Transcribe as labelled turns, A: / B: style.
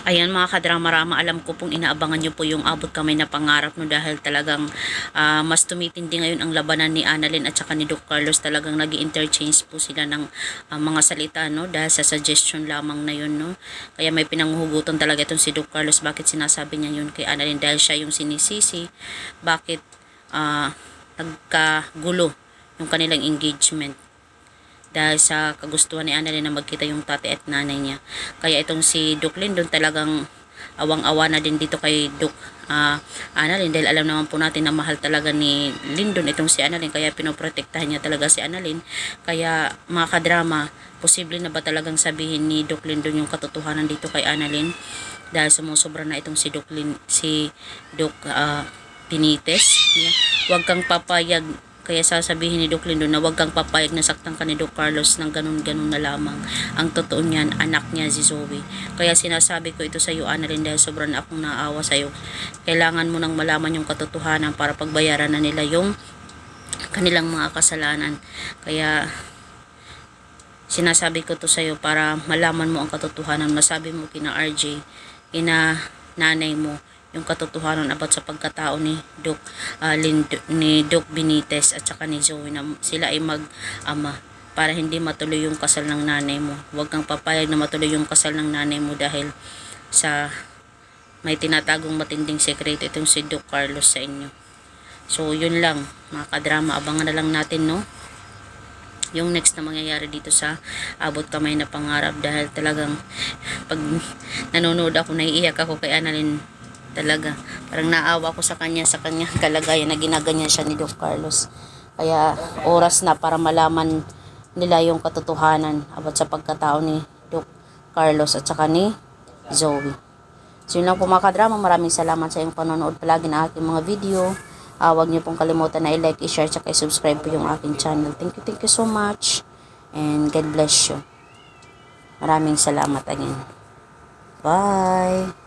A: Ayan mga kadrama-rama, alam ko pong inaabangan nyo po yung abot kamay na pangarap no, dahil talagang mas tumitindi ngayon ang labanan ni Annalyn at saka ni Doc Carlos. Talagang nag-interchange po sila ng mga salita no, dahil sa suggestion lamang na yun no. Kaya may pinanghuhugutan talaga itong si Doc Carlos. Bakit sinasabi niya yun kay Annalyn? Dahil siya yung sinisisi. Bakit nagkagulo yung kanilang engagement? Dahil sa kagustuhan ni Annalyn na magkita yung tatay at nanay niya. Kaya itong si Doc Lyndon talagang awang-awa na din dito kay Doc Annalyn, dahil alam naman po natin na mahal talaga ni Lyndon itong si Annalyn, kaya pinoprotektahan niya talaga si Annalyn. Kaya mga kadrama, posible na ba talagang sabihin ni Doc Lyndon yung katotohanan dito kay Annalyn? Dahil sumusobra na itong si Doc Benitez. Yeah. Huwag kang papayag. Kaya sasabihin ni Doc Lyndon na huwag kang papayag na saktan ka ni Doc Carlos ng ganun-ganun na lamang. Ang totoo niyan, anak niya si Zoe. Kaya sinasabi ko ito sa iyo, Annalyn, dahil sobrang akong naawa sa iyo. Kailangan mo nang malaman yung katotohanan para pagbayaran na nila yung kanilang mga kasalanan. Kaya sinasabi ko to sa iyo para malaman mo ang katotohanan. Masabi mo kina RJ, kina nanay mo, yung katotohanan about sa pagkatao ni Doc Benitez at saka ni Zoe, na sila ay mag-ama para hindi matuloy yung kasal ng nanay mo. Huwag kang papayag na matuloy yung kasal ng nanay mo dahil sa may tinatagong matinding sekreto itong si Doc Carlos sa inyo. So yun lang mga kadrama, abangan na lang natin no yung next na mangyayari dito sa abot kamay na pangarap, dahil talagang pag nanonood ako naiiyak ako kay Annalyn. Talaga parang naawa ko sa kanyang kalagayan na ginaganyan siya ni Doc Carlos. Kaya oras na para malaman nila yung katotohanan about sa pagkatao ni Doc Carlos at saka ni Zoe. So yun lang po mga kadrama, maraming salamat sa iyong panonood palagi na aking mga video. Huwag niyo pong kalimutan na i-like, i-share, at i-subscribe po yung aking channel. Thank you so much and God bless you. Maraming salamat again. Bye!